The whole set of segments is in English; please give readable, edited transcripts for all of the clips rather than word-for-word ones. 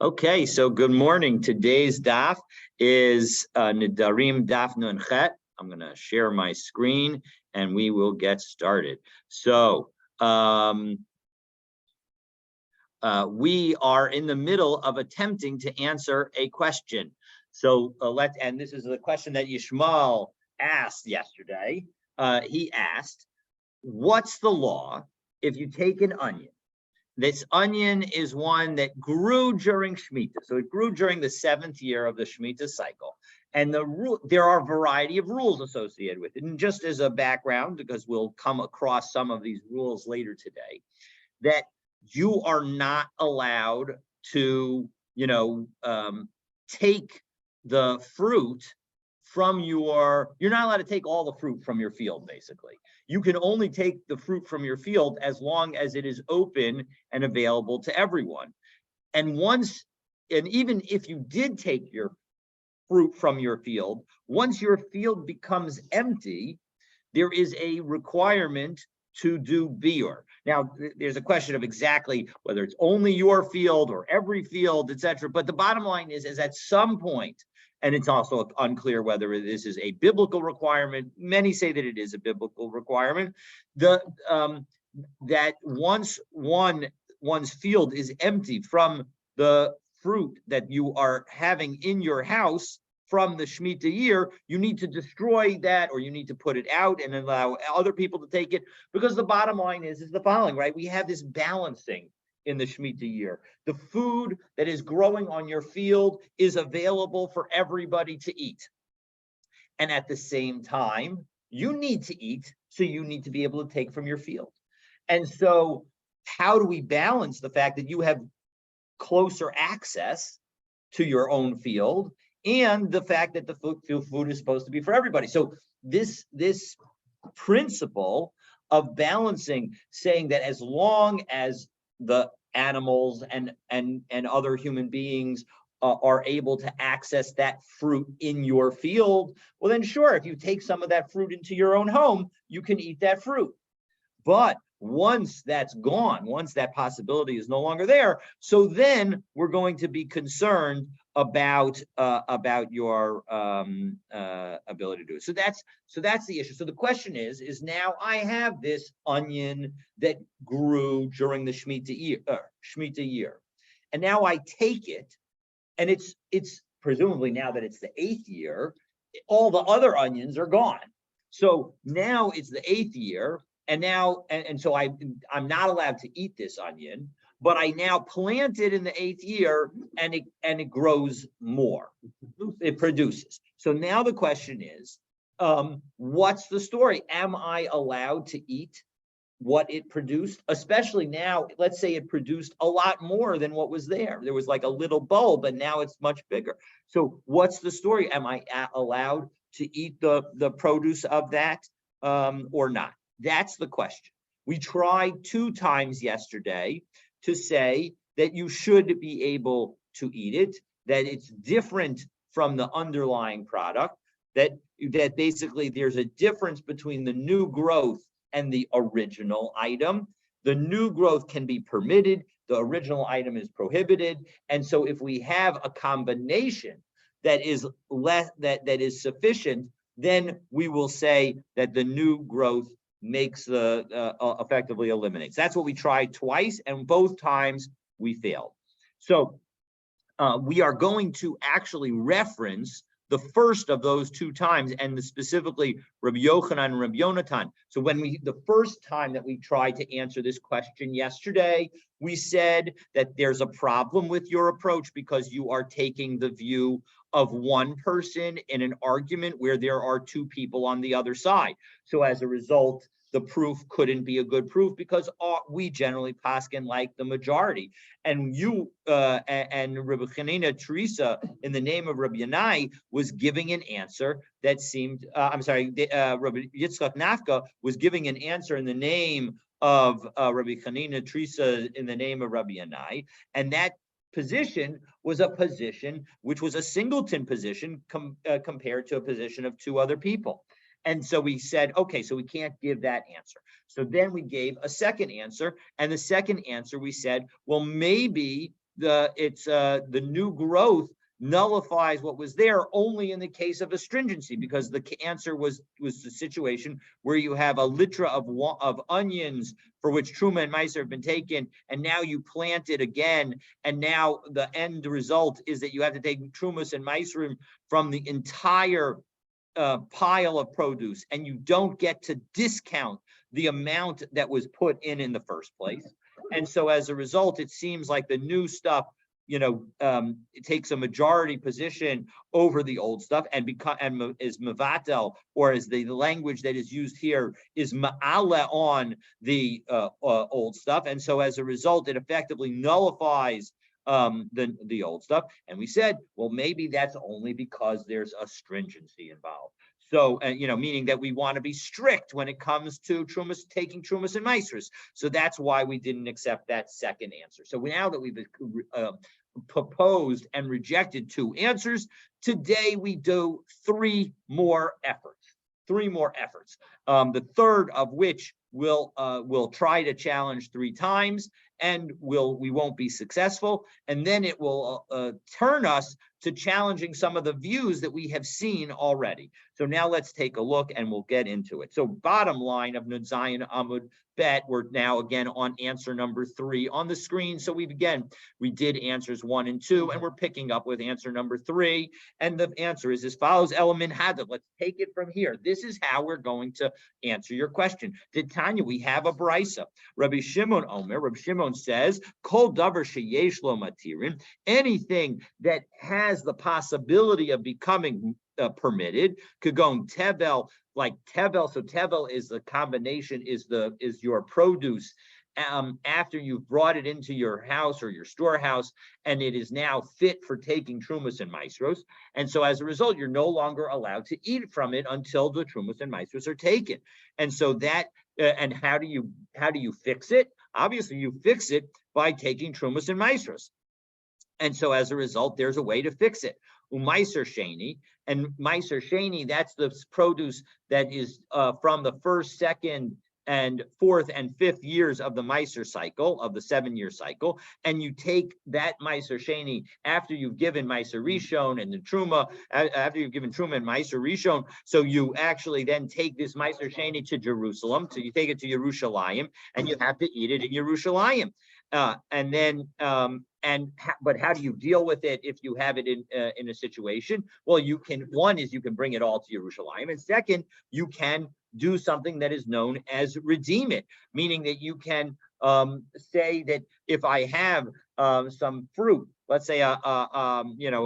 Okay, so good morning. Today's daf is Nedarim daf nun chet. I'm going to share my screen and we will get started. So we are in the middle of attempting to answer a question. So and this is the question that Yishmael asked yesterday. He asked, what's the law if you take an onion? This onion is one that grew during Shemitah. So it grew during the 7th year of the Shemitah cycle. And there are a variety of rules associated with it. And just as a background, because we'll come across some of these rules later today, that you are not allowed to, take the fruit from you're not allowed to take all the fruit from your field, basically. You can only take the fruit from your field as long as it is open and available to everyone. And even if you did take your fruit from your field, once your field becomes empty, there is a requirement to do biur. Now, there's a question of exactly whether it's only your field or every field, etc. But the bottom line is at some point, and it's also unclear whether this is a biblical requirement. Many say that it is a biblical requirement. That once one's field is empty from the fruit that you are having in your house from the Shemitah year, you need to destroy that, or you need to put it out and allow other people to take it, because the bottom line is the following, right? We have this balancing in the Shemitah year. The food that is growing on your field is available for everybody to eat. And at the same time, you need to eat, so you need to be able to take from your field. And so how do we balance the fact that you have closer access to your own field and the fact that the food is supposed to be for everybody? So this principle of balancing, saying that as long as the animals and other human beings are able to access that fruit in your field, well then sure, if you take some of that fruit into your own home, you can eat that fruit. But once that's gone, once that possibility is no longer there, so then we're going to be concerned about your ability to do it. So that's the issue. So the question is now I have this onion that grew during the Shemitah year, and now I take it, and it's presumably, now that it's the 8th year, all the other onions are gone. So now it's the 8th year. And now, and so I'm not allowed to eat this onion, but I now plant it in the 8th year, and it grows more. It produces. So now the question is, what's the story? Am I allowed to eat what it produced? Especially now, let's say it produced a lot more than what was there. There was like a little bulb, and now it's much bigger. So what's the story? Am I allowed to eat the produce of that or not? That's the question. We tried 2 times yesterday to say that you should be able to eat it, that it's different from the underlying product, that basically there's a difference between the new growth and the original item. The new growth can be permitted, the original item is prohibited. And so if we have a combination that is that is sufficient, then we will say that the new growth makes effectively eliminates. That's what we tried twice, and both times we failed. So we are going to actually reference the first of those 2 times, and specifically Rabbi Yochanan and Rabbi Yonatan. So the first time that we tried to answer this question yesterday, we said that there's a problem with your approach because you are taking the view of one person in an argument where there are 2 people on the other side. So as a result, the proof couldn't be a good proof because we generally paskin like the majority. And you and Rabbi Chanina Teresa, in the name of Rabbi Yanai, was giving an answer that seemed, Rabbi Yitzchak Nafka was giving an answer in the name of Rabbi Chanina Teresa in the name of Rabbi Yanai. And that position was a position which was a singleton position compared to a position of 2 other people. And so we said, okay, so we can't give that answer. So then we gave a second answer. And the second answer, we said, well, maybe the new growth nullifies what was there only in the case of astringency, because the answer was the situation where you have a litra of onions for which truma and meiser have been taken, and now you plant it again, and now the end result is that you have to take trumas and meiserim from the entire pile of produce, and you don't get to discount the amount that was put in the first place. And so as a result, it seems like the new stuff, it takes a majority position over the old stuff, and is mevatel, or as the language that is used here is ma'ala on the old stuff. And so as a result, it effectively nullifies the old stuff. And we said, well, maybe that's only because there's a stringency involved. So, meaning that we want to be strict when it comes to trumas, taking trumas and meisers. So that's why we didn't accept that second answer. So now that we've proposed and rejected 2 answers, today we do 3 more efforts. The third of which we'll try to challenge 3 times, and we won't be successful. And then it will turn us to challenging some of the views that we have seen already. So now let's take a look and we'll get into it. So bottom line of Nun Zayin Amud Bet, we're now again on answer number 3 on the screen. So we did answers 1 and 2, and we're picking up with answer number 3. And the answer is as follows: Element Hadav. Let's take it from here. This is how we're going to answer your question. Did Tanya, we have a brisa. Rabbi Shimon Omer, Rabbi Shimon says, Kol davar sheyesh lo matirin, anything that has the possibility of becoming permitted, could go in tevel, like tevel. So tevel is the combination, is your produce after you've brought it into your house or your storehouse, and it is now fit for taking trumas and maestros. And so as a result, you're no longer allowed to eat from it until the trumas and maestros are taken. And so that, and how do you fix it? Obviously, you fix it by taking trumas and maestros. And so as a result, there's a way to fix it. Umaiser sheni, and meiser sheni, that's the produce that is from the 1st, 2nd, and 4th and 5th years of the meiser cycle, of the 7-year cycle, and you take that meiser sheni after you've given meiser rishon and the truma, after you've given truma and meiser rishon. So you actually then take this meiser sheni to Jerusalem. So you take it to Yerushalayim, and you have to eat it in Yerushalayim. But how do you deal with it if you have it in a situation? Well, you can bring it all to Yerushalayim, and second, you can do something that is known as redeem it, meaning that you can say that if I have some fruit, let's say a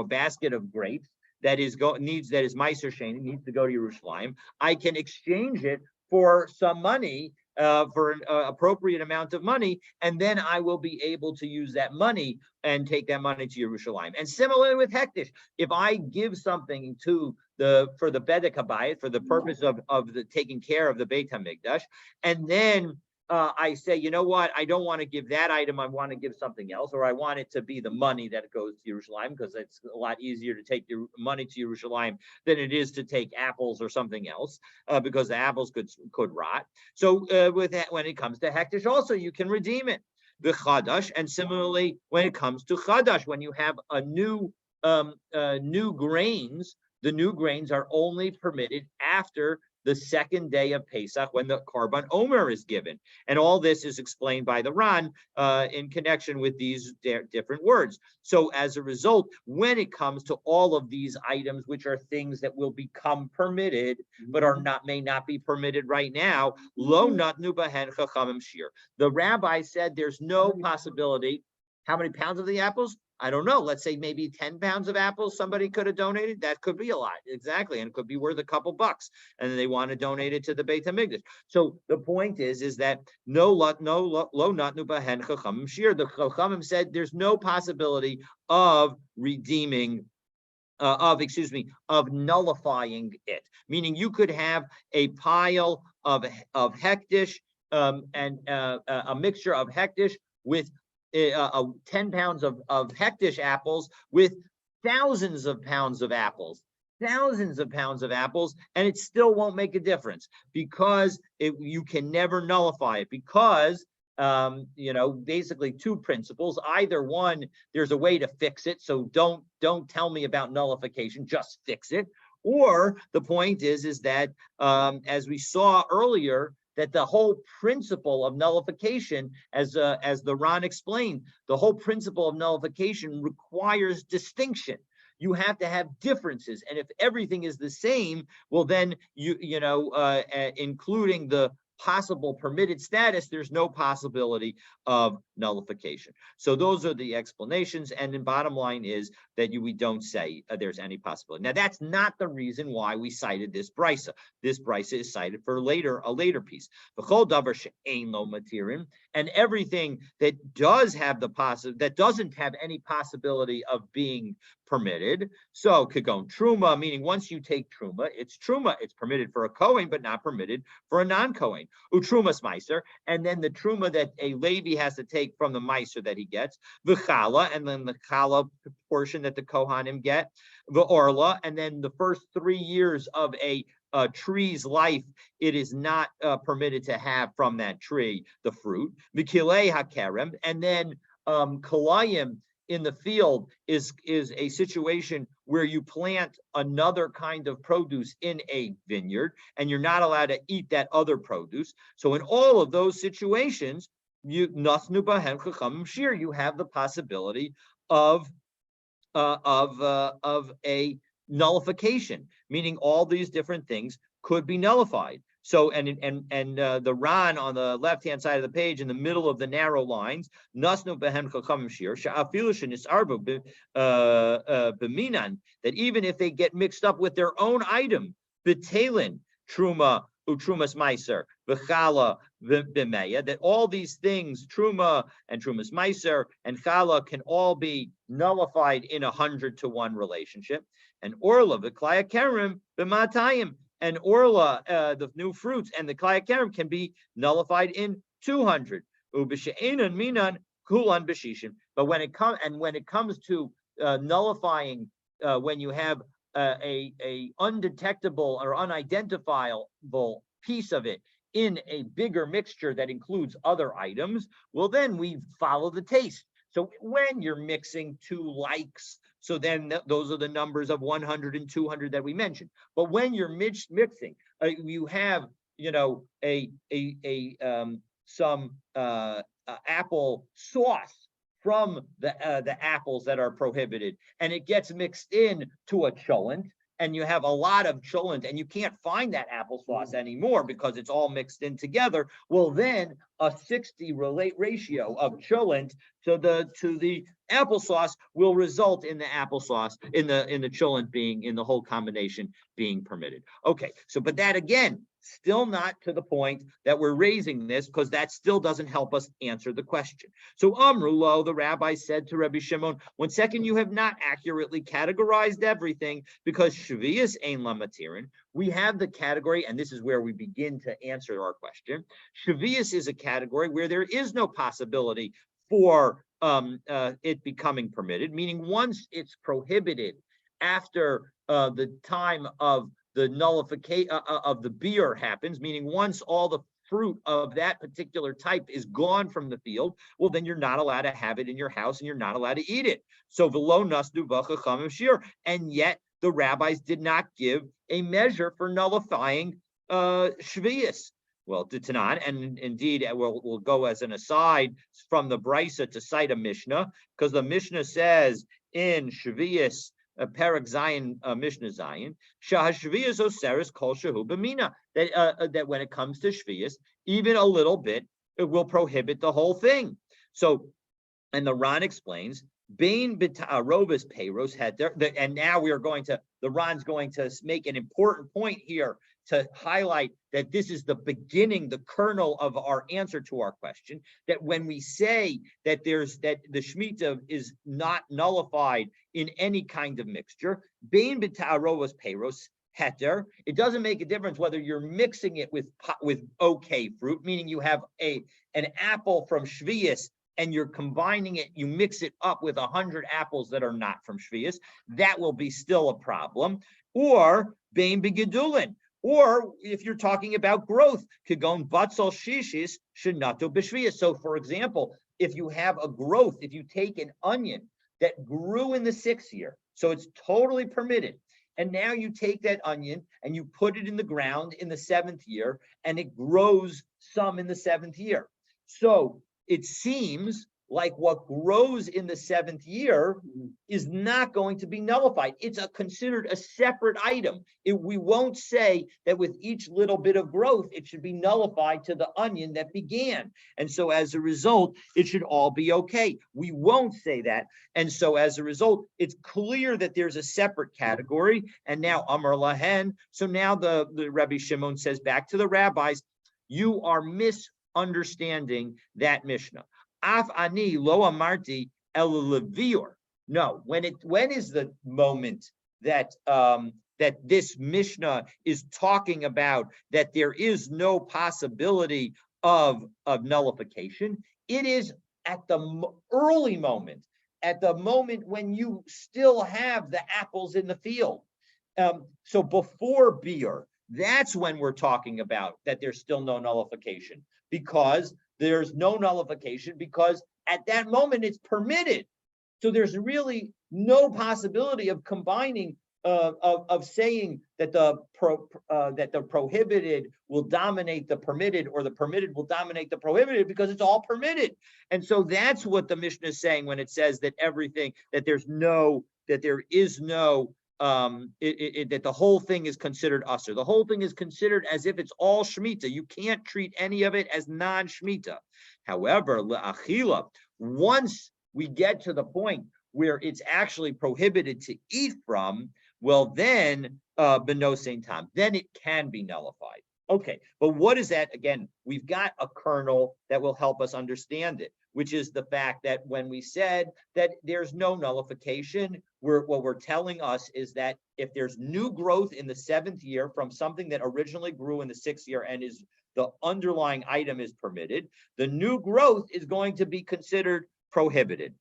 basket of grapes that is meiser sheni, needs to go to Yerushalayim, I can exchange it for some money, for an appropriate amount of money, and then I will be able to use that money and take that money to Yerushalayim. And similarly with hektish, if I give something for the bedek habayit, for the purpose of the taking care of the Beit HaMikdash, and then I say, you know what, I don't want to give that item, I want to give something else, or I want it to be the money that goes to Yerushalayim, because it's a lot easier to take your money to Yerushalayim than it is to take apples or something else, because the apples could rot. So with that, when it comes to hektish, also you can redeem it. The chadash, and similarly when it comes to chadash, when you have a new grains, the new grains are only permitted after the 2nd day of Pesach, when the Korban Omer is given. And all this is explained by the Ran in connection with these different words. So as a result, when it comes to all of these items, which are things that will become permitted, but may not be permitted right now, lo natnu bahen chachamim shir. The rabbi said there's no possibility. How many pounds of the apples? I don't know. Let's say maybe 10 pounds of apples somebody could have donated. That could be a lot, exactly, and it could be worth a couple bucks. And then they want to donate it to the Beit HaMikdash. So the point is that no lo natnu bahen chachamim shir. The chachamim said there's no possibility of redeeming, of nullifying it. Meaning you could have a pile of hektish and a mixture of hektish with 10 pounds of hektish apples with thousands of pounds of apples, and it still won't make a difference, because you can never nullify it, because basically two principles. Either one, there's a way to fix it, so don't tell me about nullification, just fix it. Or the point is that as we saw earlier, that the whole principle of nullification, as the Ron explained, the whole principle of nullification requires distinction. You have to have differences, and if everything is the same, well, then including the possible permitted status, there's no possibility of nullification. So those are the explanations, and the bottom line is that we don't say there's any possibility. Now, that's not the reason why we cited this brisa. This brisa is cited for a later piece. And everything that does have that doesn't have any possibility of being permitted. So kagon truma, meaning once you take truma, it's permitted for a kohen, but not permitted for a non-kohen. Utrumas meiser, and then the truma that a Levi has to take from the meiser that he gets, v'chala, and then the chala portion that the kohanim get, v'orla, and then the first 3 years of a tree's life, it is not permitted to have from that tree the fruit. V'kilei hakerem, and then kalayim in the field is a situation where you plant another kind of produce in a vineyard, and you're not allowed to eat that other produce. So in all of those situations, you have the possibility of a nullification, meaning all these different things could be nullified. So, and the Ran on the left-hand side of the page, in the middle of the narrow lines, nasnu behem chachamim shir sha'afilu shenisarbu b'minan, that even if they get mixed up with their own item, b'telin truma utrumas meiser v'chala b'meya, that all these things, truma and trumas meiser and chala, can all be nullified in 100-to-1 relationship. And orla v'klaya kerem b'matayim, and orla, the new fruits, and the klaya kerem can be nullified in 200. Ub'she'enan minan kulan b'shishim. But when it comes to nullifying, when you have a undetectable or unidentifiable piece of it in a bigger mixture that includes other items, well, then we follow the taste. So when you're mixing two likes, so then those are the numbers of 100 and 200 that we mentioned. But when you're mixing, you have some apple sauce from the apples that are prohibited, and it gets mixed in to a cholent, and you have a lot of cholent, and you can't find that applesauce anymore because it's all mixed in together. Well, then a 60 ratio of cholent to the applesauce will result in the applesauce in the cholent being, in the whole combination being permitted. Okay, so but that again, still not to the point that we're raising this, because that still doesn't help us answer the question. So Amrulo, the rabbi said to Rabbi Shimon, 1 second, you have not accurately categorized everything, because Shvius ein la matirin. We have the category, and this is where we begin to answer our question. Shvius is a category where there is no possibility for it becoming permitted, meaning once it's prohibited after the time of the nullification of the beer happens, meaning once all the fruit of that particular type is gone from the field, well, then you're not allowed to have it in your house and you're not allowed to eat it. So v'lo nasdu b'chachamim shir, and yet the rabbis did not give a measure for nullifying shvius. Well, Tanan, and indeed we'll go as an aside from the brisa to cite a Mishnah, because the Mishnah says in Shvius, Perek Zayin, Mishnah Zayin, Shahashvius Oseris Kol Shehu B'mina, that when it comes to Shvius, even a little bit, it will prohibit the whole thing. So, and the Ran explains, Bain B'Ta'arobas Peiros Heter, and now the Ran's going to make an important point here to highlight that this is the beginning, the kernel of our answer to our question, that when we say that the Shemitah is not nullified in any kind of mixture, Bain B'Ta'arobas Peiros Heter, it doesn't make a difference whether you're mixing it with okay fruit, meaning you have an apple from Shvius and you're combining it, you mix it up with 100 apples that are not from Shvius, that will be still a problem. Or Bain B'Gedulin, Or if you're talking about growth, kigon batzal shishis shenato b'shviyas. So for example, if you have a growth, if you take an onion that grew in the 6th year, so it's totally permitted, and now you take that onion and you put it in the ground in the 7th year, and it grows some in the 7th year. So it seems like what grows in the 7th year is not going to be nullified. It's considered a separate item. We won't say that with each little bit of growth, it should be nullified to the onion that began. And so as a result, it should all be okay. We won't say that. And so as a result, it's clear that there's a separate category. And now Amar Lahen. So now the Rabbi Shimon says back to the rabbis, you are misunderstanding that Mishnah. Af ani lo amarti el levior. No, when is the moment that that this Mishnah is talking about that there is no possibility of nullification? It is at the early moment, at the moment when you still have the apples in the field. So before beer, that's when we're talking about that there's still no nullification, because there's no nullification because at that moment it's permitted. So there's really no possibility of combining of saying that the prohibited will dominate the permitted, or the permitted will dominate the prohibited, because it's all permitted. And so that's what the Mishnah is saying when it says that everything, that there is no that the whole thing is considered usher. The whole thing is considered as if it's all Shemitah. You can't treat any of it as non-Shemitah. However, le'achila, once we get to the point where it's actually prohibited to eat from, well, then benosein tam, then it can be nullified. Okay, but what is that? Again, we've got a kernel that will help us understand it, which is the fact that when we said that there's no nullification, what we're telling us is that if there's new growth in the 7th year from something that originally grew in the 6th year and is the underlying item is permitted, the new growth is going to be considered prohibited.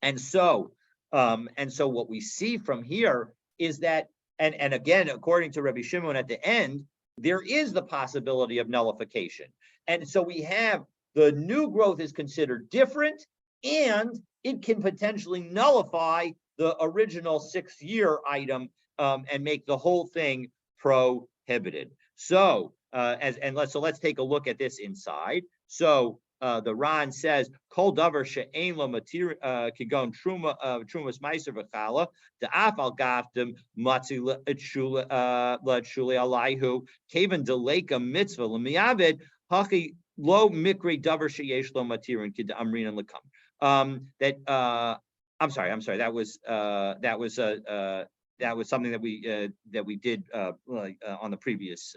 And so what we see from here is that, and again, according to Rabbi Shimon at the end, there is the possibility of nullification. And so we have the new growth is considered different, and it can potentially nullify the original 6th year item and make the whole thing prohibited. So let's take a look at this inside. So the Ran says, "Kol davar she'ein lo matir kigon trumas meiser v'chala da'af al gaftem matzi l'etshuli alayhu kaven deleka mitzvah l'miyaved hachi lo mikri davar she'yesh lo matirin kid amrin and lekam." I'm sorry. That was something that we did on the previous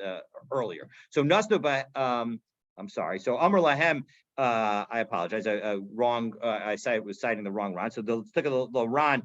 earlier. So Nasno, I'm sorry. So Amar Lahem, I apologize. Wrong. I was citing the wrong Ran. So let's look at the Ran,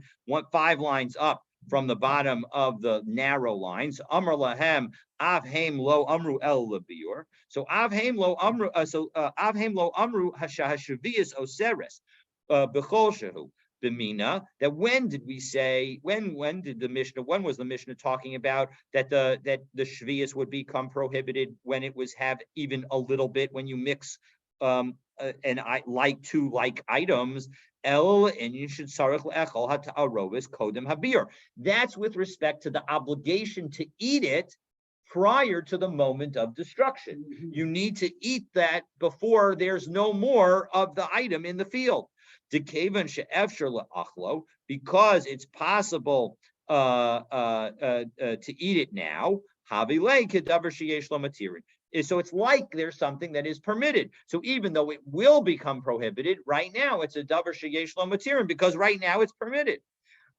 5 lines up from the bottom of the narrow lines. Amar Lahem, Avheim lo amru el lebiur. So Avheim lo amru. Avheim lo amru hashahashavias oseres b'chol shehu. B'mina, that when did we say, when was the Mishnah talking about that the shvius would become prohibited when it was have even a little bit, when you mix two like items? And you should kodem habir. That's with respect to the obligation to eat it prior to the moment of destruction. You need to eat that before there's no more of the item in the field. Because it's possible to eat it now. So it's like there's something that is permitted. So even though it will become prohibited, right now it's a davar sheyesh lo matirin, because right now it's permitted.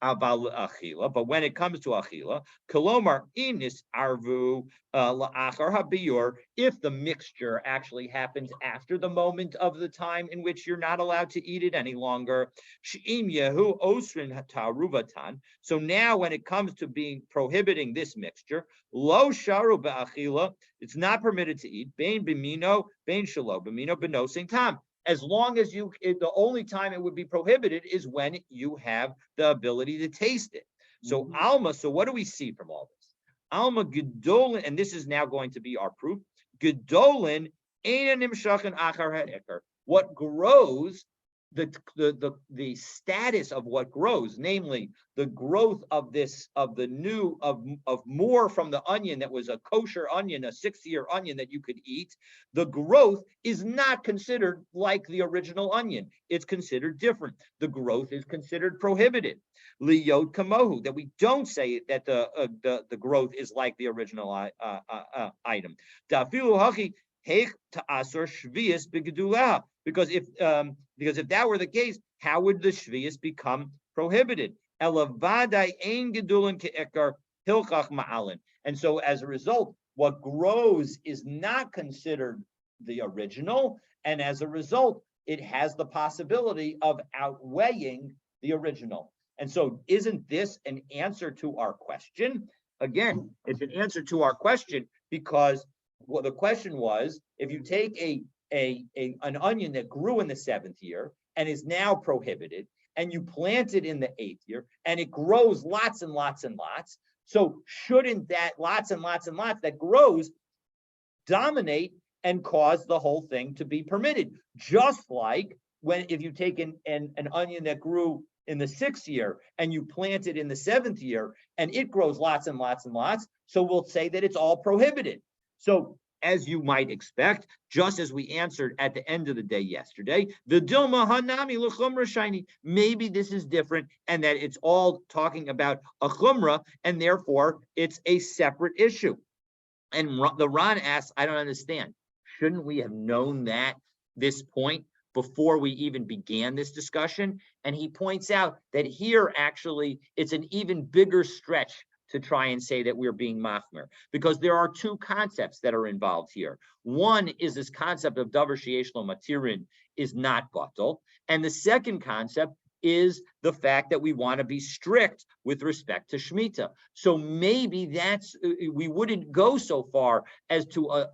But when it comes to achila, kolomar inis arvu la'achar habiur, if the mixture actually happens after the moment of the time in which you're not allowed to eat it any longer, she'im yehu osrin ta'ruvatan. So now, when it comes to being prohibiting this mixture, lo sharu ba'achila, it's not permitted to eat. Bein b'mino, bein shelo b'mino b'nosin tam. As long as the only time it would be prohibited is when you have the ability to taste it. So Alma, so what do we see from all this? Alma Gedolin, and this is now going to be our proof. Gedolin Eina Nimshachin Achar HaEker. What grows, the status of what grows, namely the growth of more from the onion that was a kosher onion, a 6-year onion that you could eat. The growth is not considered like the original onion. It's considered different. The growth is considered prohibited. Liyot kamohu, that we don't say that the growth is like the original item. Dafilu hachi heich ta'asor shvius b'gedulah. Because if that were the case, how would the shvius become prohibited? Elavadai ein gedulin ke'ekar hilchach ma'alin. And so as a result, what grows is not considered the original, and as a result, it has the possibility of outweighing the original. And so isn't this an answer to our question? Again, it's an answer to our question because the question was, if you take an onion that grew in the 7th year and is now prohibited, and you plant it in the 8th year and it grows lots and lots and lots, so shouldn't that lots and lots and lots that grows dominate and cause the whole thing to be permitted? Just like if you take an onion that grew in the 6th year and you plant it in the 7th year and it grows lots and lots and lots, so we'll say that it's all prohibited. So as you might expect, just as we answered at the end of the day yesterday, the Dilma Hanami L'chumra Shiny, maybe this is different and that it's all talking about a chumra and therefore it's a separate issue. And the Ran asks, I don't understand. Shouldn't we have known this point before we even began this discussion? And he points out that here actually it's an even bigger stretch to try and say that we're being machmer, because there are two concepts that are involved here. One is this concept of davar sheyesh lo matirin is not batal, and the second concept is the fact that we want to be strict with respect to Shemitah. So maybe we wouldn't go so far as to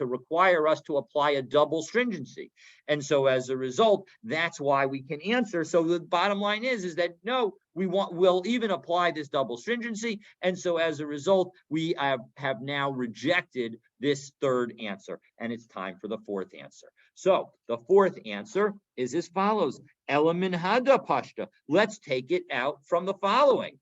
require us to apply a double stringency. And so as a result, that's why we can answer. So the bottom line is that no, we'll even apply this double stringency. And so as a result, we have now rejected this third answer, and it's time for the fourth answer. So the fourth answer is as follows. Elamin hada pashta. Let's take it out from the following.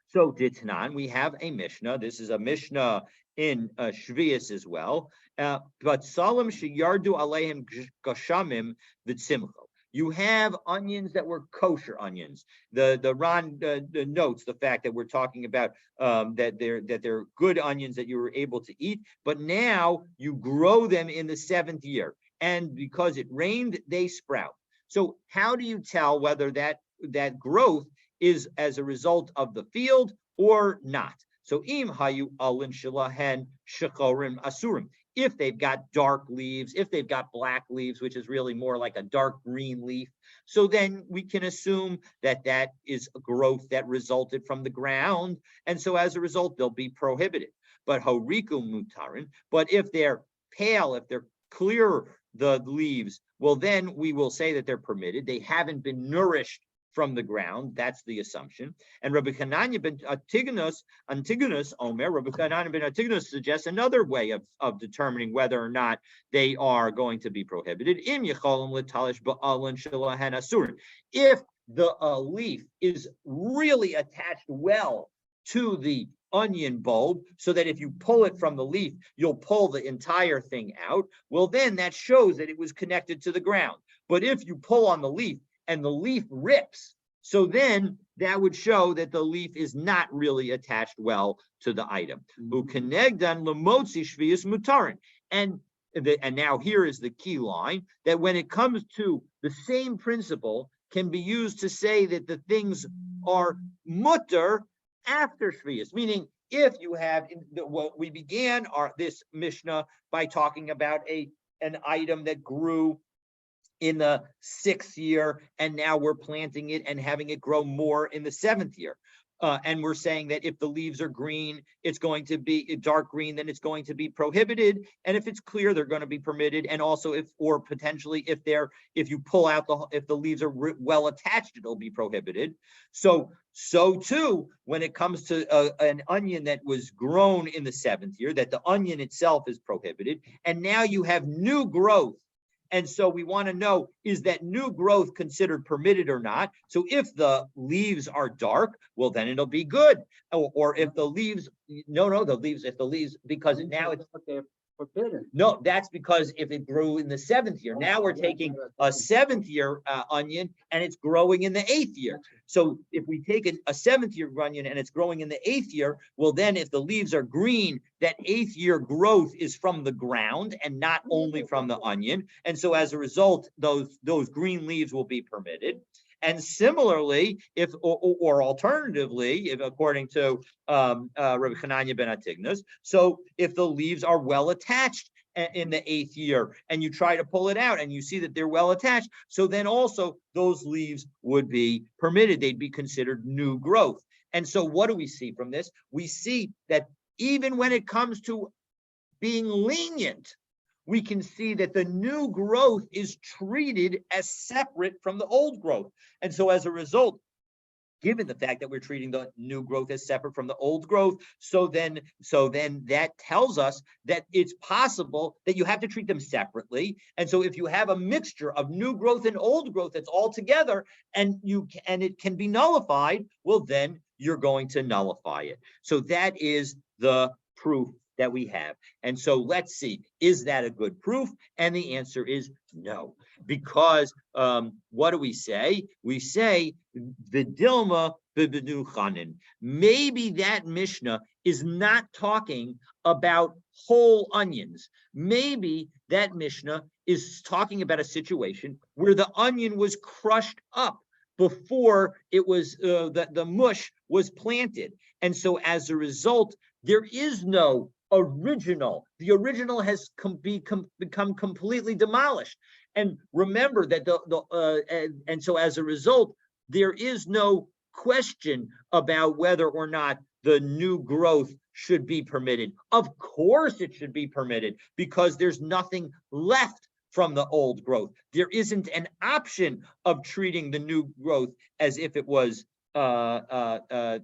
So Ditnan, we have a Mishnah. This is a Mishnah in Shvius as well. But Salam sheyardu aleihim gashamim v'tzimcha. You have onions that were kosher onions. The Ran notes the fact that we're talking about that they're good onions that you were able to eat, but now you grow them in the 7th year, and because it rained, they sprout. So how do you tell whether that growth is as a result of the field or not? So im hayu alin shilahen shechorim asurim. If they've got dark leaves, if they've got black leaves, which is really more like a dark green leaf, so then we can assume that is a growth that resulted from the ground, and so as a result, they'll be prohibited. But horiku mutarin, but if they're pale, if they're clear, the leaves, well, then we will say that they're permitted. They haven't been nourished from the ground. That's the assumption. And Rabbi Hananya ben Antigonus Omer, Rabbi Hananya ben Antigonus suggests another way of determining whether or not they are going to be prohibited. If the leaf is really attached well to the onion bulb, so that if you pull it from the leaf, you'll pull the entire thing out, well, then that shows that it was connected to the ground. But if you pull on the leaf and the leaf rips, so then that would show that the leaf is not really attached well to the item. And now here is the key line, that when it comes to the same principle can be used to say that the things are mutter after Shvius, meaning if you have, we began this Mishnah by talking about an item that grew in the 6th year, and now we're planting it and having it grow more in the 7th year. And we're saying that if the leaves are green, it's going to be dark green, then it's going to be prohibited. And if it's clear, they're going to be permitted. And also or potentially if you pull out if the leaves are well attached, it'll be prohibited. So too, when it comes to an onion that was grown in the 7th year, that the onion itself is prohibited, and now you have new growth. And so we want to know, is that new growth considered permitted or not? So if the leaves are dark, well, then it'll be good. Or if the leaves, because now it's forbidden. No, that's because if it grew in the 7th year, now we're taking a 7th year onion and it's growing in the 8th year. So if we take a 7th year onion and it's growing in the 8th year, well, then if the leaves are green, that 8th year growth is from the ground and not only from the onion. And so as a result, those green leaves will be permitted. And similarly, or alternatively, if according to Rabbi Hananya ben Atignas, so if the leaves are well attached in the 8th year and you try to pull it out and you see that they're well attached, so then also those leaves would be permitted. They'd be considered new growth. And so what do we see from this? We see that even when it comes to being lenient, we can see that the new growth is treated as separate from the old growth. And so as a result, given the fact that we're treating the new growth as separate from the old growth, so then that tells us that it's possible that you have to treat them separately. And so if you have a mixture of new growth and old growth that's all together and it can be nullified, well, then you're going to nullify it. So that is the proof that we have. And so let's see, is that a good proof? And the answer is no, because what do we say? We say Vidilma b'benu chanin. Maybe that Mishnah is not talking about whole onions. Maybe that Mishnah is talking about a situation where the onion was crushed up before it was the mush was planted. And so as a result, there is no original. The original has become completely demolished. And remember that and so as a result, there is no question about whether or not the new growth should be permitted. Of course it should be permitted because there's nothing left from the old growth. There isn't an option of treating the new growth as if it was the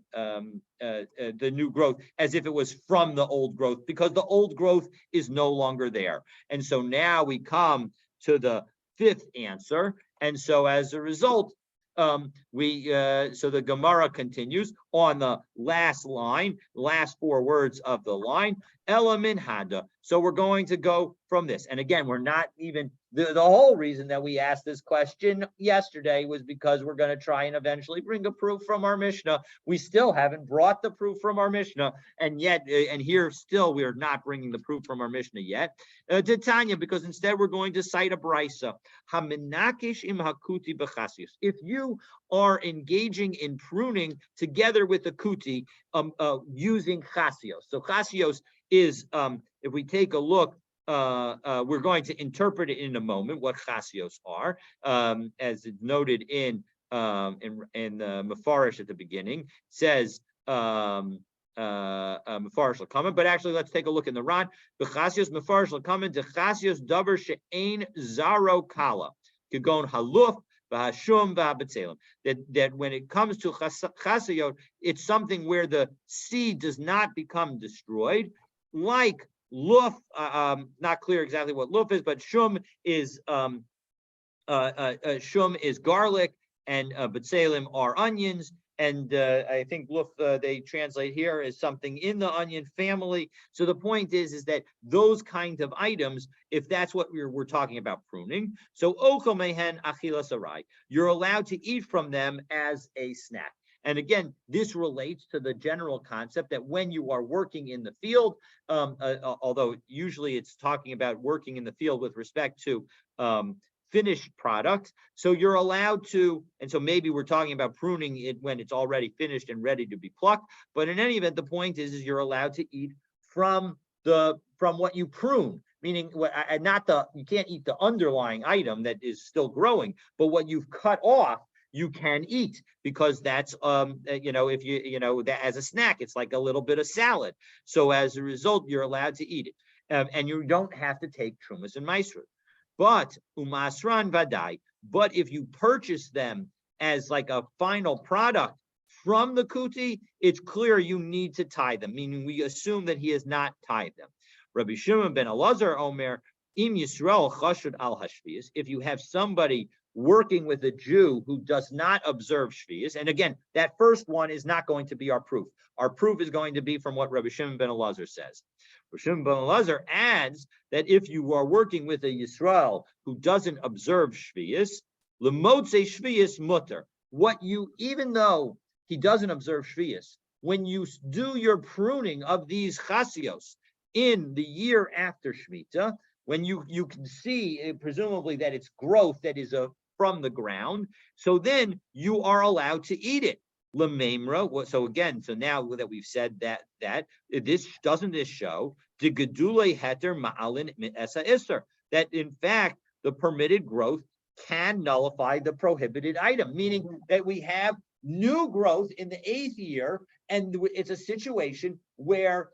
new growth as if it was from the old growth, because the old growth is no longer there. And so now we come to the 5th answer. And so as a result, so the Gemara continues on the last line, last 4 words of the line, Elamin Hada. So we're going to go from this. And again, we're not even, the whole reason that we asked this question yesterday was because we're going to try and eventually bring a proof from our Mishnah. We still haven't brought the proof from our Mishnah, and here still we are not bringing the proof from our Mishnah yet. Titania, because instead we're going to cite a brisa. Haminakish im hakuti b'chasius. If you are engaging in pruning together with the kuti, using chasios. So chasios is, if we take a look, we're going to interpret it in a moment what chasios are, as it's noted in the Mefarish at the beginning. It says Mefarish l'kamen, but actually let's take a look in the Ran. B'chasios Mefarish l'kamen dechasios davar she'ein zaro kala kegon haluf v'hashum v'habetzelem. That when it comes to chasiyot, it's something where the seed does not become destroyed, like luf. Not clear exactly what luf is, but shum is garlic, and betzelem are onions. And I think luf they translate here as something in the onion family. So the point is that those kinds of items, if that's what we're talking about pruning, so ochel mehen achilas arai, you're allowed to eat from them as a snack. And again, this relates to the general concept that when you are working in the field, although usually it's talking about working in the field with respect to finished product, so you're allowed to, and so maybe we're talking about pruning it when it's already finished and ready to be plucked. But in any event, the point is you're allowed to eat from what you prune. Meaning, you can't eat the underlying item that is still growing, but what you've cut off. you can eat, because that's if that as a snack, it's like a little bit of salad. So as a result, you're allowed to eat it, and you don't have to take trumas and maasrot. But umasran vadai. But if you purchase them as like a final product from the kuti, it's clear you need to tie them, meaning we assume that he has not tied them. Rabbi Shimon ben Elazar Omer, Im Yisrael chashud al hashvius. If you have somebody working with a Jew who does not observe Shvius, and again, that first one is not going to be our proof. Our proof is going to be from what Rabbi Shimon ben Elazar says. Rabbi Shimon ben Elazar adds that if you are working with a Yisrael who doesn't observe Shvius, lemotze Shvius mutter. Even though he doesn't observe Shvius, when you do your pruning of these chasios in the year after Shemitah, when you can see presumably that it's growth that is from the ground, so then you are allowed to eat it. Lememra. So now that we've said that this show the gedule heter ma'alin esa iser, that in fact the permitted growth can nullify the prohibited item, meaning that we have new growth in the 8th year, and it's a situation where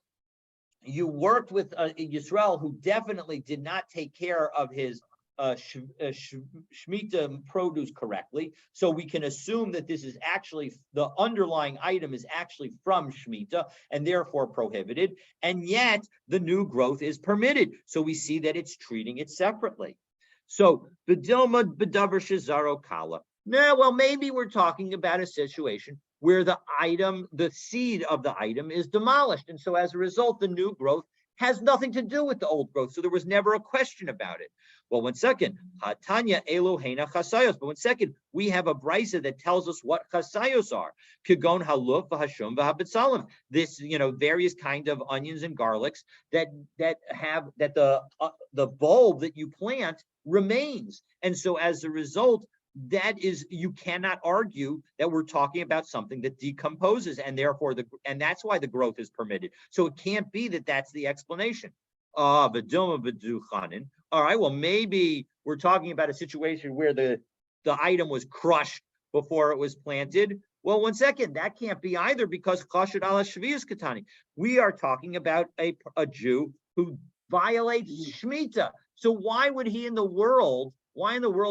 you worked with Yisrael who definitely did not take care of his Shemitah produce correctly. So we can assume that this is actually, the underlying item is actually from Shemitah and therefore prohibited. And yet the new growth is permitted. So we see that it's treating it separately. So the Dilma Bedavar Shazaro Kala. Now, well, maybe we're talking about a situation where the seed of the item is demolished. And so as a result, the new growth has nothing to do with the old growth. So there was never a question about it. Well, one second, Hatanya Elohena Chasayos. But one second, we have a brisa that tells us what chasayos are. Kigon haluf v'hashum v'habitzalim. This, various kind of onions and garlics that the bulb that you plant remains. And so as a result, you cannot argue that we're talking about something that decomposes, and therefore that's why the growth is permitted. So it can't be that that's the explanation. All right, well, maybe we're talking about a situation where the item was crushed before it was planted. Well, one second, that can't be either, because chashud ala shvius katani. We are talking about a Jew who violates Shemitah. So why in the world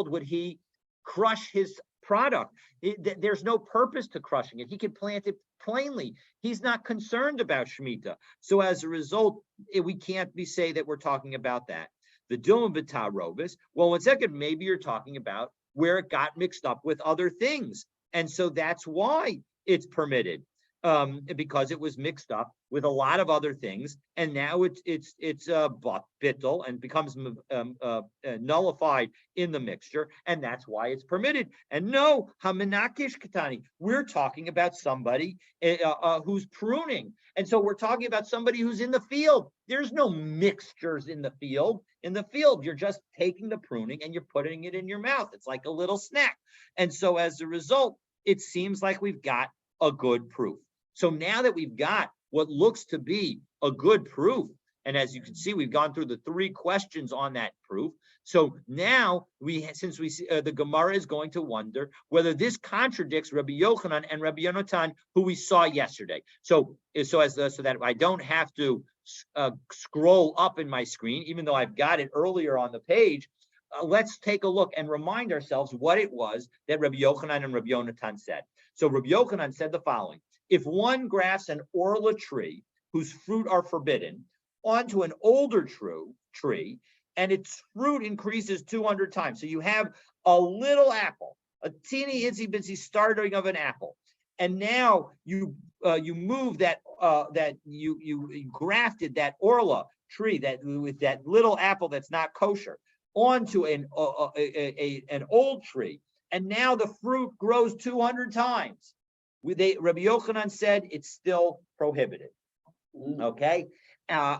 would he crush his product? There's no purpose to crushing it. He can plant it plainly. He's not concerned about Shemitah. So as a result, we can't say that we're talking about that. The Dilma B'ta Robis. Well, one second, maybe you're talking about where it got mixed up with other things. And so that's why it's permitted. Because it was mixed up with a lot of other things, and now it's bittul and becomes nullified in the mixture, and that's why it's permitted. And no, haminakish katani, we're talking about somebody who's pruning, and so we're talking about somebody who's in the field. There's no mixtures in the field. In the field, you're just taking the pruning and you're putting it in your mouth. It's like a little snack, and so as a result, it seems like we've got a good proof. So now that we've got what looks to be a good proof, and as you can see, we've gone through the 3 questions on that proof. So now since we see the Gemara is going to wonder whether this contradicts Rabbi Yochanan and Rabbi Yonatan, who we saw yesterday. So that I don't have to scroll up in my screen, even though I've got it earlier on the page. Let's take a look and remind ourselves what it was that Rabbi Yochanan and Rabbi Yonatan said. So Rabbi Yochanan said the following: if one grafts an orla tree whose fruit are forbidden onto an older tree, and its fruit increases 200 times. So you have a little apple, a teeny itsy bitsy starting of an apple, and now you move you grafted that orla tree with that little apple that's not kosher onto an old tree, and now the fruit grows 200 times. Rabbi Yochanan said it's still prohibited. Okay,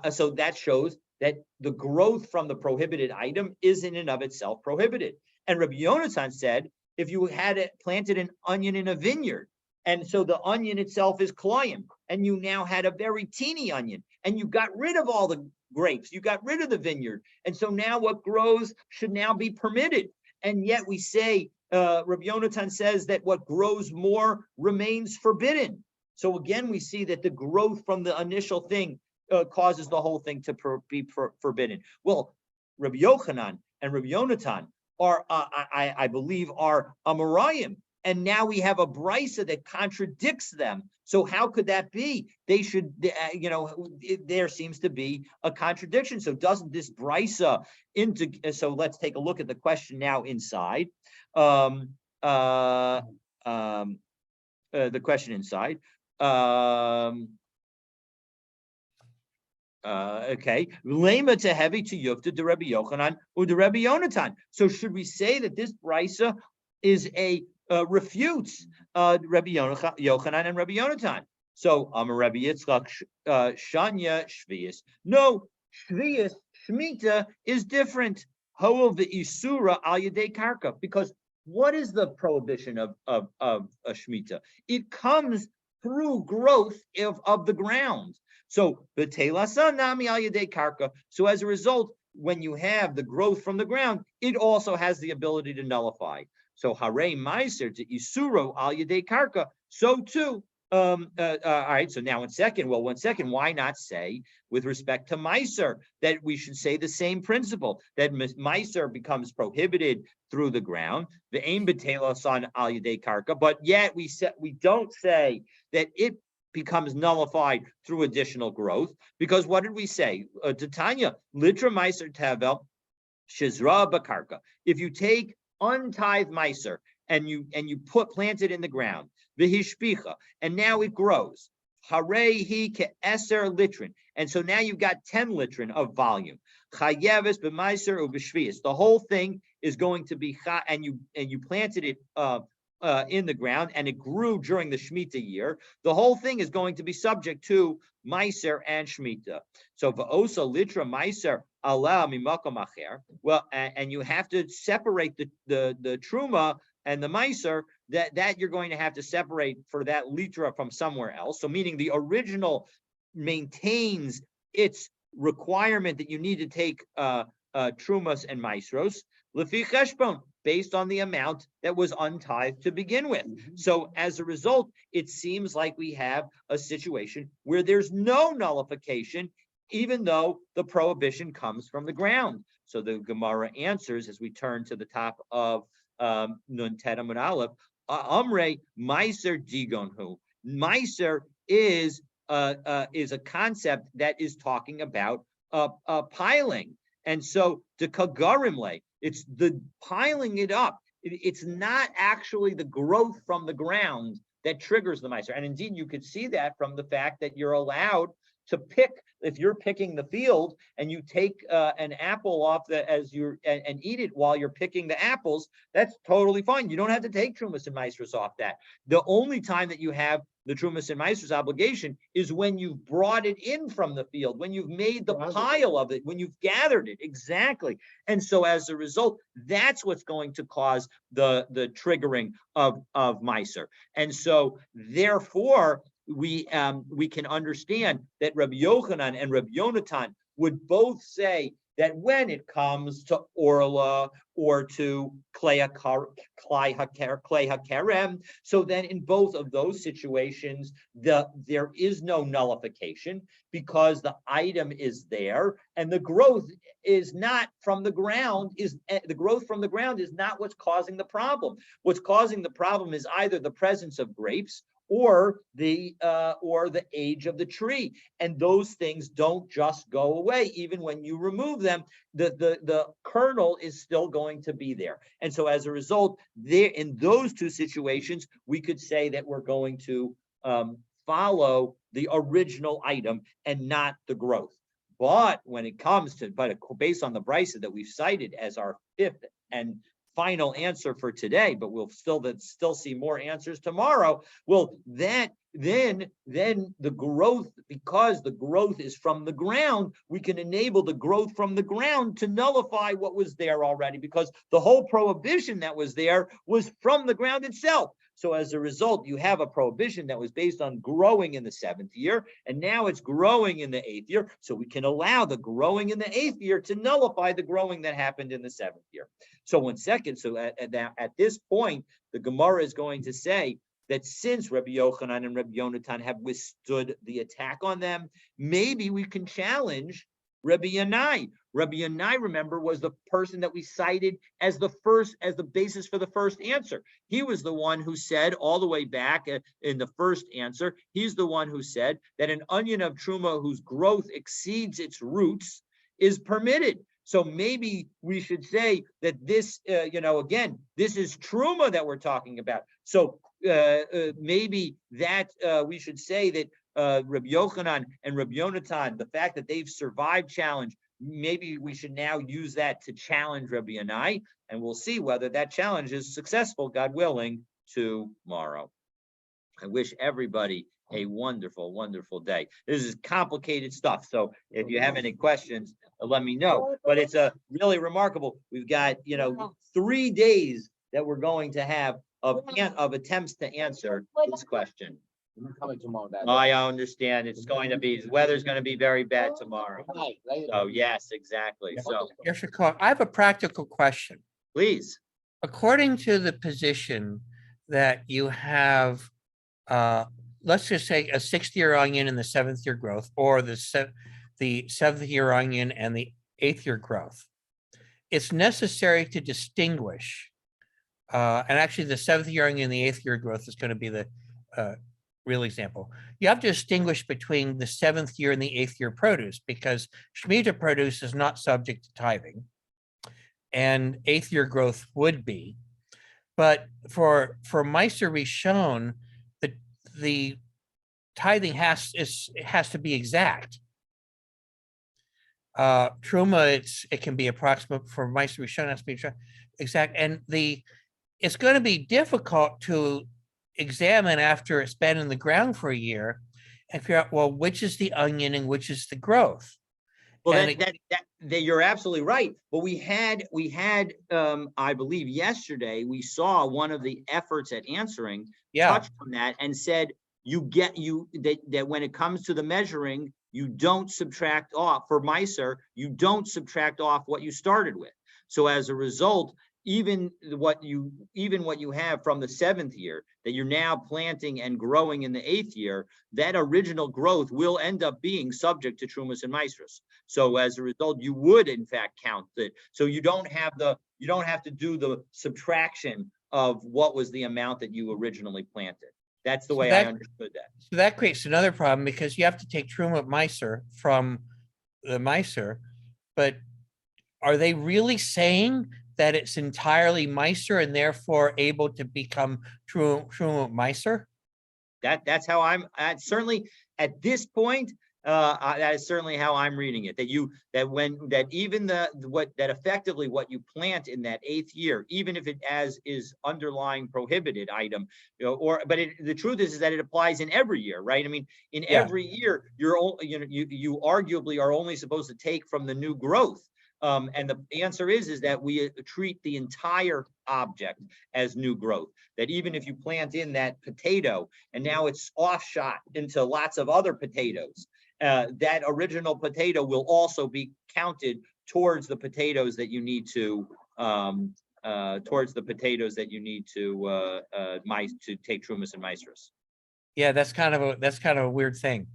so that shows that the growth from the prohibited item is in and of itself prohibited. And Rabbi Yonatan said if you had planted an onion in a vineyard, and so the onion itself is kloyim, and you now had a very teeny onion, and you got rid of all the grapes, you got rid of the vineyard, and so now what grows should now be permitted. And yet we say Rabbi Yonatan says that what grows more remains forbidden. So again, we see that the growth from the initial thing causes the whole thing to be forbidden. Well, Rabbi Yochanan and Rabbi Yonatan are, I believe, are Amoraim. And now we have a brisa that contradicts them. So how could that be? They should, there seems to be a contradiction. So doesn't this brisa so let's take a look at the question now inside. The question inside. Okay, lema to heavy to yufta de Rabbi Yochanan or de Rabbi Yonatan. So should we say that this brisa is a refutes Rabbi Yochanan and Rabbi Yonatan? So Rabbi Yitzchak Shanya Shvius. No, Shvius Shmita is different. Hoel the Isura al Yedei Karka. Because what is the prohibition of a Shmita? It comes through growth of the ground. So the telasa nami al yedei karka. So as a result, when you have the growth from the ground, it also has the ability to nullify. So hare meiser to isuro al yedei karka. So too. All right. So now 1 second. Well, 1 second. Why not say with respect to meiser that we should say the same principle, that meiser becomes prohibited through the ground, the aim betelasan al yedei karka, but yet we don't say that it becomes nullified through additional growth, because what did we say? Titania, litra meiser tevel shizra bakarka. If you take untithed meiser and you plant it in the ground, v'hishpicha, and now it grows. Hare he ke'eser litrin, and so now you've got 10 litrin of volume. Chayeves b'meiser u'b'shvius. The whole thing is going to be and you planted it in the ground, and it grew during the Shemitah year. The whole thing is going to be subject to Meiser and Shemitah. So va'osa litra Meiser ala mimakom acher. Well, and you have to separate the truma and the Meiser, that you're going to have to separate for that litra from somewhere else. So meaning the original maintains its requirement that you need to take trumas and maestros lefi cheshbon, based on the amount that was untithed to begin with. So as a result, it seems like we have a situation where there's no nullification, even though the prohibition comes from the ground. So the Gemara answers as we turn to the top of Nun Tet Amud Aleph, Amre Meiser Digonhu. Meiser is a concept that is talking about piling. And so the Kagarimle, it's the piling it up. It's not actually the growth from the ground that triggers the Meiser. And indeed, you could see that from the fact that you're allowed to pick, if you're picking the field and you take an apple off and eat it while you're picking the apples, that's totally fine. You don't have to take Trumas and Meisters off that. The only time that you have the Trumas and Meisters obligation is when you've brought it in from the field, when you've made the pile of it, when you've gathered it. Exactly. And so as a result, that's what's going to cause the triggering of Meiser. And so therefore, we can understand that Rabbi Yochanan and Rabbi Yonatan would both say that when it comes to Orla or to Klei HaKerem, so then in both of those situations, there is no nullification because the item is there and the growth is not from the ground, the growth from the ground is not what's causing the problem. What's causing the problem is either the presence of grapes or the age of the tree, and those things don't just go away. Even when you remove them, the kernel is still going to be there. And so, as a result, there in those two situations, we could say that we're going to follow the original item and not the growth. But when it comes to, based on the brisa that we've cited as our fifth and final answer for today, but we'll still see more answers tomorrow. Well, that then the growth, because the growth is from the ground, we can enable the growth from the ground to nullify what was there already, because the whole prohibition that was there was from the ground itself. So as a result, you have a prohibition that was based on growing in the 7th year, and now it's growing in the 8th year. So we can allow the growing in the 8th year to nullify the growing that happened in the 7th year. So 1 second. So at this point, the Gemara is going to say that since Rabbi Yochanan and Rabbi Yonatan have withstood the attack on them, maybe we can challenge Rabbi Yanai. Rabbi Yanai, remember, was the person that we cited as the basis for the first answer. He was the one who said all the way back in the first answer, he's the one who said that an onion of truma whose growth exceeds its roots is permitted. So maybe we should say that this, again, this is truma that we're talking about. So maybe that we should say that Rabbi Yochanan and Rabbi Yonatan, the fact that they've survived challenge, maybe we should now use that to challenge Rabbi Yanai, and we'll see whether that challenge is successful, God willing, tomorrow. I wish everybody a wonderful, wonderful day. This is complicated stuff, so if you have any questions, let me know. But it's really remarkable. We've got 3 days that we're going to have of attempts to answer this question. I'm coming tomorrow. I understand. It's going to be, the weather's going to be very bad tomorrow. So yes, exactly. So I have a practical question. please. According to the position that you have, let's just say a 6th year onion and the 7th year growth, or the 7th year onion and the 8th year growth, it's necessary to distinguish. And actually, the 7th year onion and the 8th year growth is going to be the real example. You have to distinguish between the 7th year and the 8th year produce, because Shemitah produce is not subject to tithing, and 8th year growth would be. But for Meiser Rishon, the tithing has to be exact. Truma, it can be approximate. For Meiser Rishon, it has to be exact, and it's going to be difficult to examine after it's been in the ground for a year and figure out, well, which is the onion and which is the growth. Well, you're absolutely right. But we had, I believe yesterday, we saw one of the efforts at answering touched on that and said that when it comes to the measuring, you don't subtract off for Meiser, you don't subtract off what you started with. So as a result, even what you have from the 7th year that you're now planting and growing in the 8th year, that original growth will end up being subject to Trumas and Maestros. So as a result, you would in fact count it. So you don't have to do the subtraction of what was the amount that you originally planted. That's the way I understood that. So that creates another problem, because you have to take Truma Meiser from the Meiser, but are they really saying that it's entirely Meiser and therefore able to become Truma Meiser? That's how I'm certainly at this point. That is certainly how I'm reading it. That effectively what you plant in that 8th year, even if it is underlying prohibited item, the truth is that it applies in every year, right? I mean, in every year, you arguably are only supposed to take from the new growth. And the answer is that we treat the entire object as new growth. That even if you plant in that potato and now it's offshot into lots of other potatoes, that original potato will also be counted towards the potatoes that you need to take Trumas and Maestros. Yeah, that's kind of a weird thing.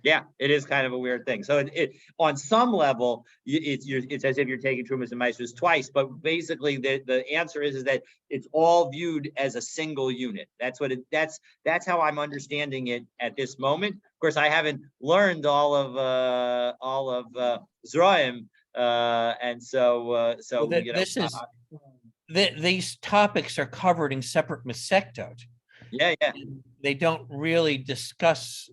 Yeah, it is kind of a weird thing. So it on some level, it's as if you're taking Trumas and Maestros twice, but basically the answer is that it's all viewed as a single unit. That's how I'm understanding it at this moment. Of course, I haven't learned all of Zroim, and so these topics are covered in separate Masechtot. Yeah. They don't really discuss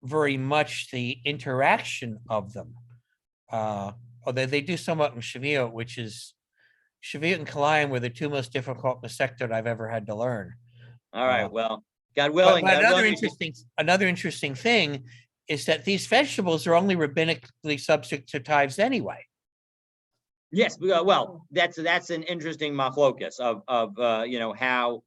very much the interaction of them. Although they do somewhat in Shavuot, which is Shavuot and Kalayim were the two most difficult Masechtot I've ever had to learn. All right, well, God willing. But God willing. another interesting thing is that these vegetables are only rabbinically subject to tithes anyway. Yes, well, that's an interesting machlokas of you know, how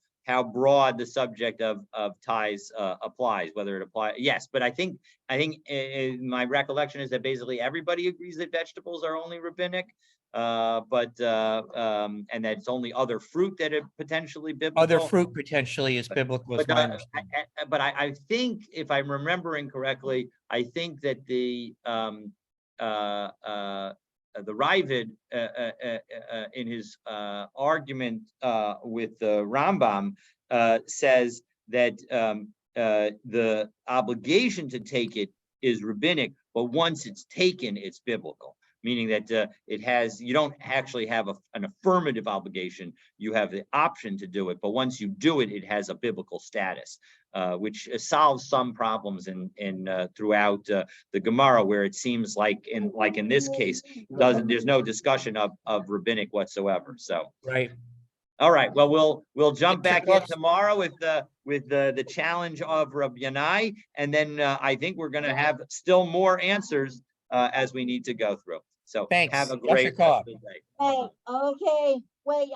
broad the subject of tithes applies, whether it applies. Yes, but I think my recollection is that basically everybody agrees that vegetables are only rabbinic, and that it's only other fruit that are potentially biblical. Other fruit potentially is biblical, is my understanding. But I think, if I'm remembering correctly, I think that the Ravid, in his argument with the Rambam, says that the obligation to take it is rabbinic, but once it's taken, it's biblical. Meaning that you don't actually have an affirmative obligation. You have the option to do it, but once you do it, it has a biblical status, which solves some problems in throughout the Gemara, where it seems like in this case, there's no discussion of rabbinic whatsoever. So right. All right. Well, we'll jump back in tomorrow with the challenge of Rabbi Yanai, and then I think we're going to have still more answers as we need to go through. So Thanks. have a great rest of the day. Hey, okay, wait,